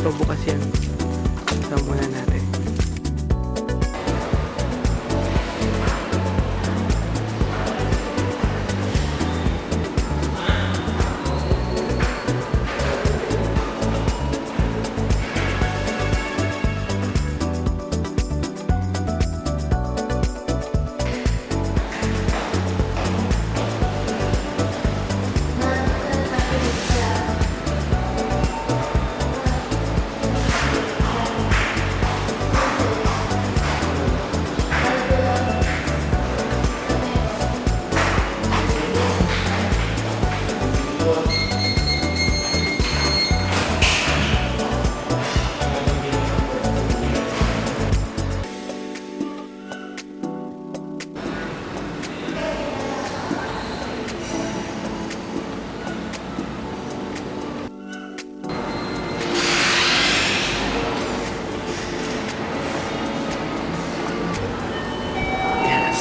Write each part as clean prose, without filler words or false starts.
siguro bukas yan. So muna natin.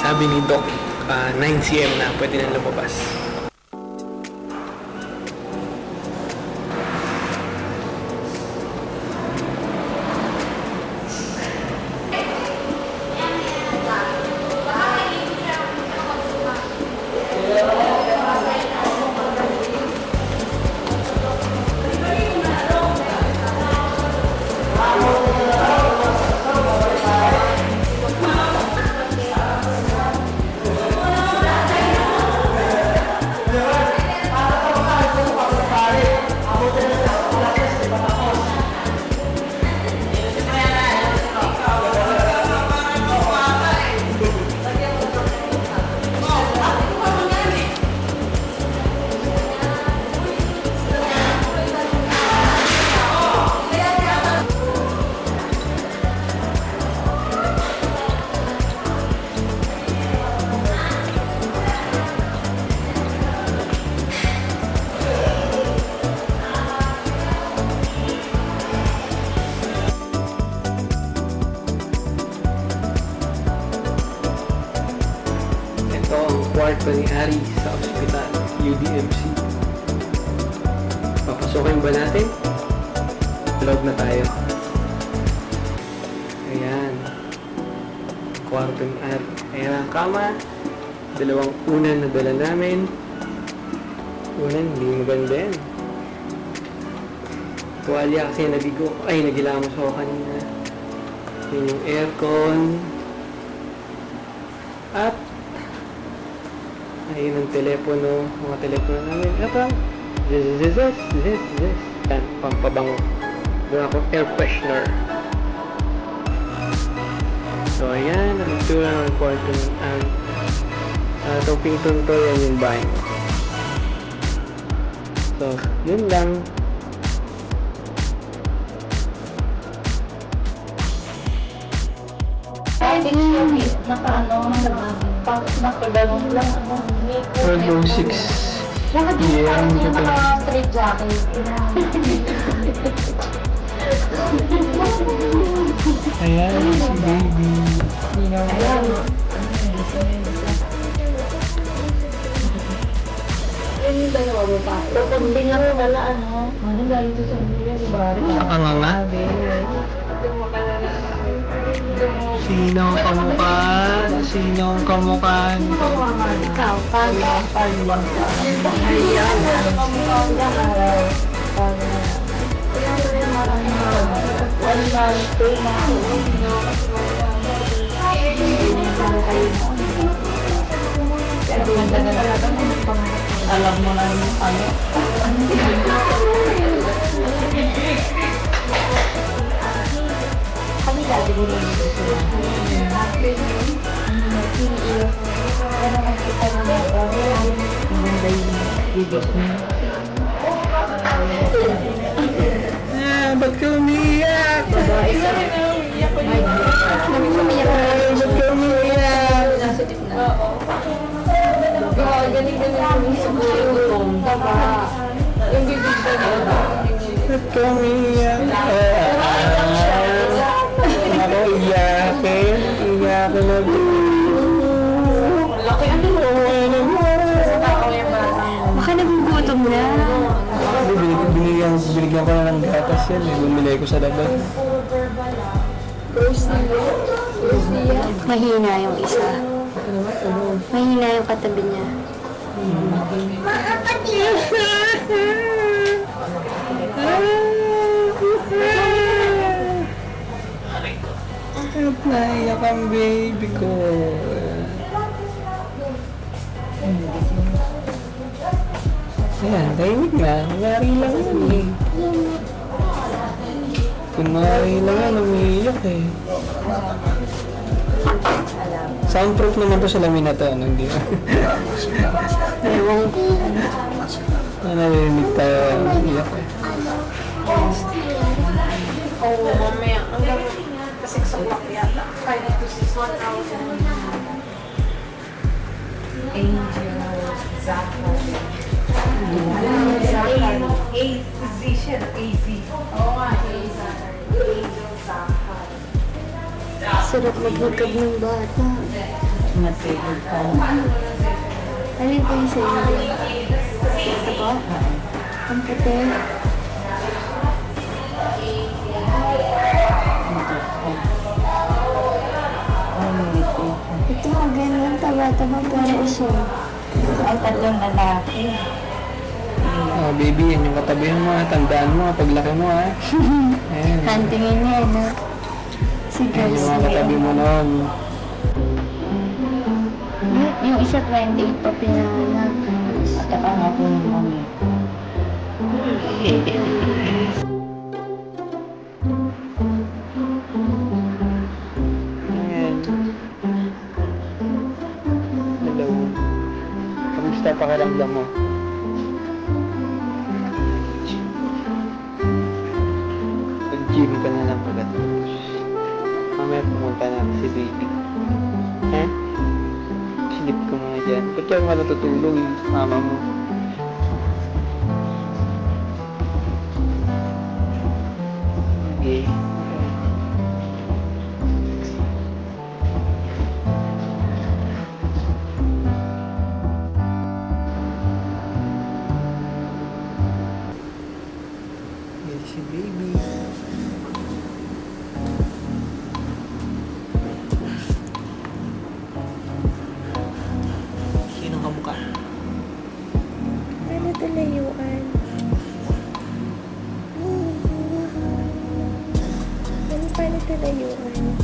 Sabi ni Doc, 9 cm na pwede na lumabas. Kwarto ni Ari sa ospital, UDMC. Papasukin ba natin? Log na tayo. Ayan. Kwarto ni Ari. Ayan ang kama. Dalawang unan na dala namin. Unan, hindi maganda yan. Tuwalya kasi nabigo. Ay, nagilamos ako kanina. Yun yung aircon. At ayun ang telepono, mga telepono namin. Parang, yan, pampabango. Doon ako air freshener. So, ayan, ang itsura ng kwarto ng itong pinton to, yan yung banyo. So, yun lang. Nakagalong lang ano. 12:06 PM straight jacket. Ayan, si baby. Ayan. Yung dalawa mo pa. Tutunding ako wala ano. Ano galing to sa mga si Barry? Nakanganga. Sino ang kamukha? Sino ang kamukha? Ikaw, paano? Ayan. One month, 2 months. Alam mo lang yung ano. Kami dati mo rin ito sila. Ano makita mo na ito? Ang ganda yung bibig mo. Ba't ka umiyak? Babae sa umiyak ko yun. Ba't ka umiyak? Nasa gitna. Oo. Galing-galing yung sumusunod. Baba. Yung bibig ba niya? Ba't ka umiyak? Ako iyakin. Iyakin na Laki ano mo? ano mo? Sa tao yung bata. Baka nagugutom na. na. Hindi, binigyan ko na ng gatas yan. Bumili ko sa labas. Mahina yung isa. Mahina yung katabi niya. Naiyak ang baby ko. Ayan, tahimik na. Kunwari lang yan eh. Kunwari lang yan, umiiyak eh. Soundproof naman to sa lamin na to, ano, hindi ba? Ewan ko. Narinig tayo, iyak eh. Oo, mamaya. Hanggang 6 o'clock yata. 5 to 6, 1 hour. Angel, Zachary. Z siya, AZ. Oo nga, Zachary. Angel, Zachary. Sarap maghagab ng bata. Matagod ka. Alin po yung sa'yo? Ito po? Ang puti. Ito mga ganun, taba-taba pero usong. Ang tatlong lalaki. Oh, baby, yan yung katabihan mo ha. Tandaan mo ha, paglaki mo ha. Ayan. Hantingin niya, no? Si Yan yung mga katabi mo noon. Yung isa 28 pa pinanganak. At saka nga po yung kami. Ayan. Hello. Kamusta pakiramdam mo? Mag-gym ka na lang pagkatapos. Mamaya pumunta na si baby. Ha? Silip ko muna dyan. Ba't ka nga natutulog yung mama mo? Okay. Yan si baby. Sino ka mukha? Ano tulayuan? Ano paano tulayuan?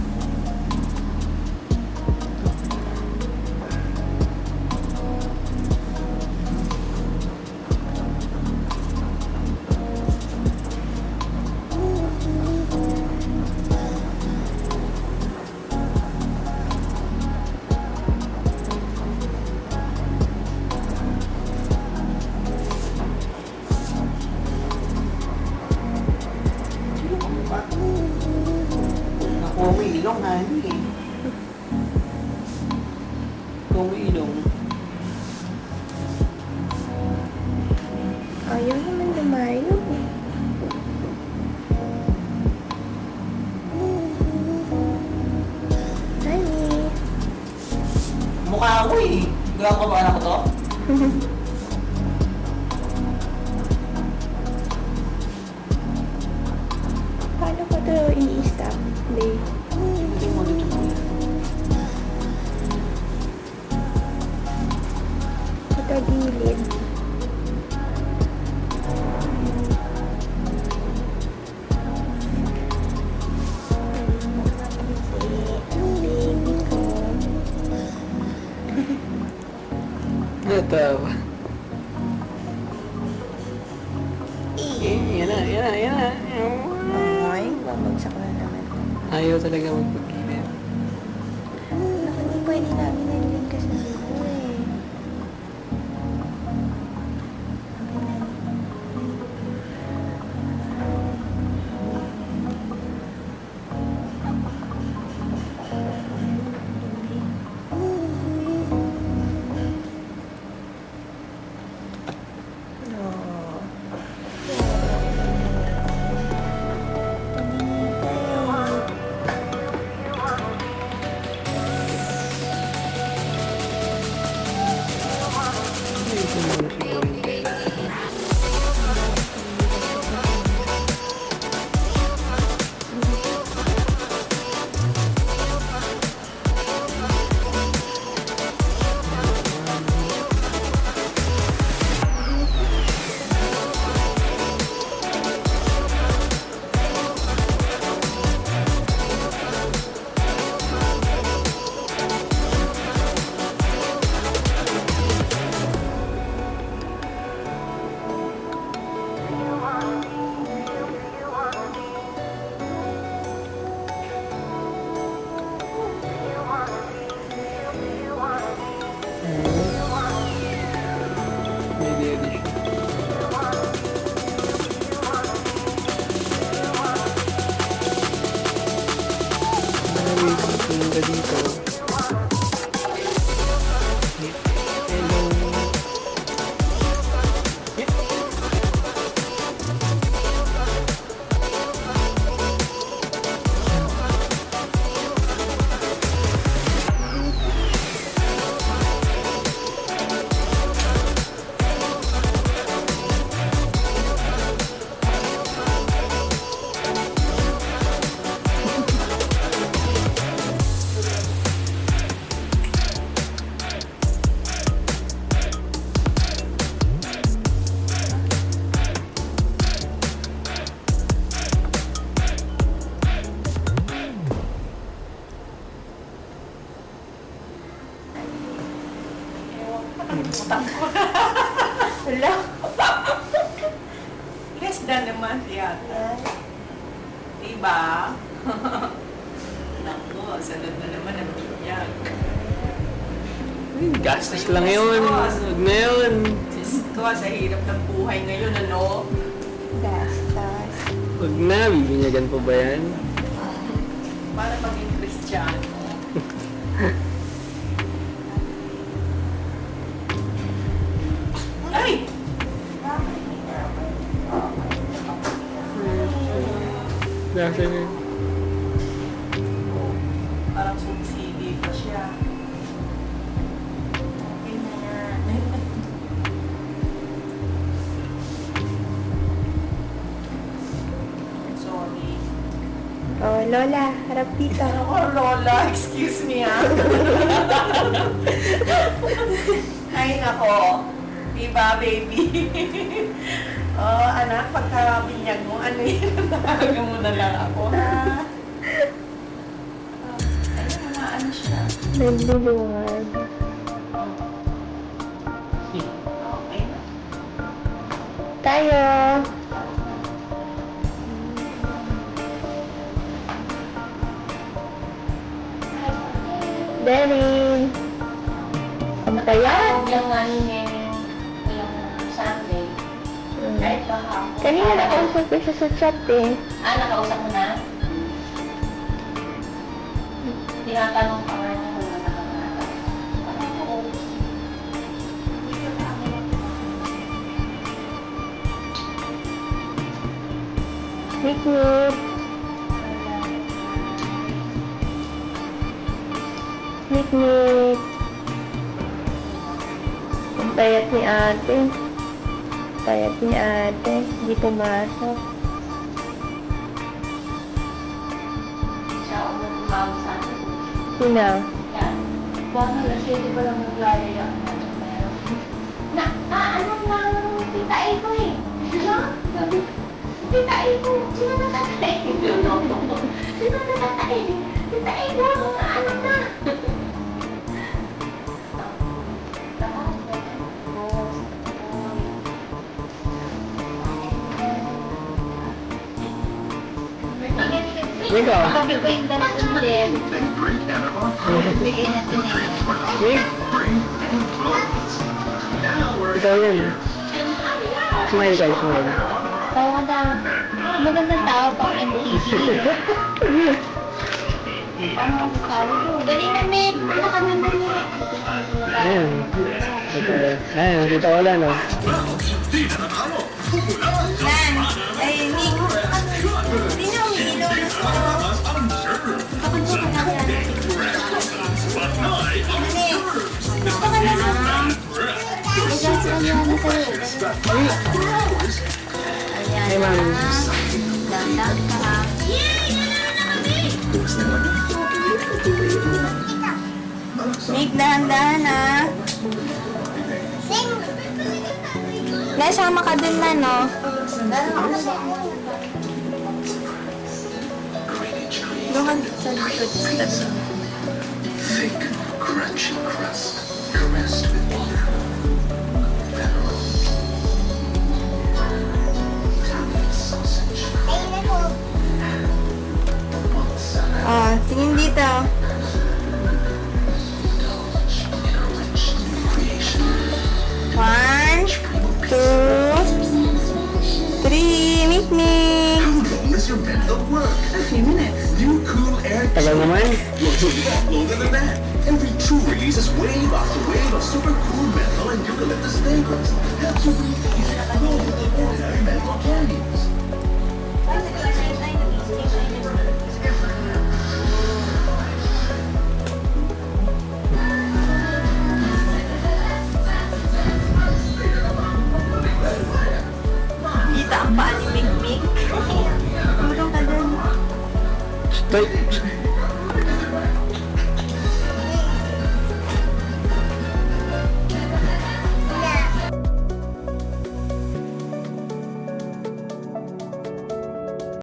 Nakuha mo ilong, honey eh. Nakuha mo ilong. Ayaw naman lumayo. Honey. Mukha mo eh. Gawa ko ba anak ko to? Paano ko to i-stop, babe? Hindi mo dito mo yan. Ito gilid. Baby ko. Natawa. Yan na, yan na, yan na. Ay, babagsak na naman. Ayaw talaga magpagilid. Naku, hindi pwede namin nandun kasi dito eh. dito. Hello. Hello? Less than a month yata. Diba? Naku, sanad na naman ang biyak. Gastos lang yun. Huwag na yun. Diyos ko, sa hirap ng buhay ngayon, ano? Gastos. Huwag na. Bibinyagan pa ba yan? Para maging Kristiyano. Ay! Nasa yun. Parang subsidi pa siya. Okay na yan. Sorry. Oh, Lola, harap dito. Oh, Lola, excuse me ah. Ay, nako. Diba, baby? Oh, anak, pagkabinyag mo, ano yun? Tawagan mo na lang ako, ha? Ayun, mga ano siya. Nagluluwag. Okay na. Tayo. Daring. Ano kaya? Yung ano niya, yung Sunday, kahit kahapon. Kanina nakausap ko siya sa chat eh. Nakausap mo na? Tinatanong ka nga niya kung nakakatawa. Parang oo. Mikmik. Mikmik. Ang payat ni ate. Payat ni ate. Hindi pumasok. Siya ako tumawag sa akin. Sino? Yan. Baka alas 7 pa lang naglalaya ang ano meron. Ano lang tita Eko eh. Ano? Sabi, tita Eko, sino natatay? Sino natatay? Tita Eko, anak na. Mika. Sabi ko yung ganun din. Bigay natin na yan. Mik. Ikaw yan. Smile ka, smile. Tawa ka daw. Magandang tao pang MTV. Ano sabi ko? Dali na, Mick. Pinakaganda niya. Ayan. Ayan, kita ko lang, no? Yan. Ay, Mick. Hindi na umiilaw na sa... Kapag ko na yan. Mick. Gusto ka na. Mag-dance lang yan na sa'yo. Hey, ma'am. Dandan ka ha. Mick, dahan-dahan ha. Nasama ka dun man, no? Doon sa likod sa tabi. Thick, crunchy crust, caressed with butter. Pepperoni. Italian sausage. Ah, tingin dito. Indulge in a rich new creation. 1, 2, 3, Mick. How long is your bed of work? A few minutes. New cool air. Tagal naman. Looks a lot longer than that. Every chew releases wave after wave of super cool menthol and eucalyptus flavors. Helps you breathe easy along with the ordinary menthol candies. Kita ang paa ni Mikmik. Tulong ka dun. Stay.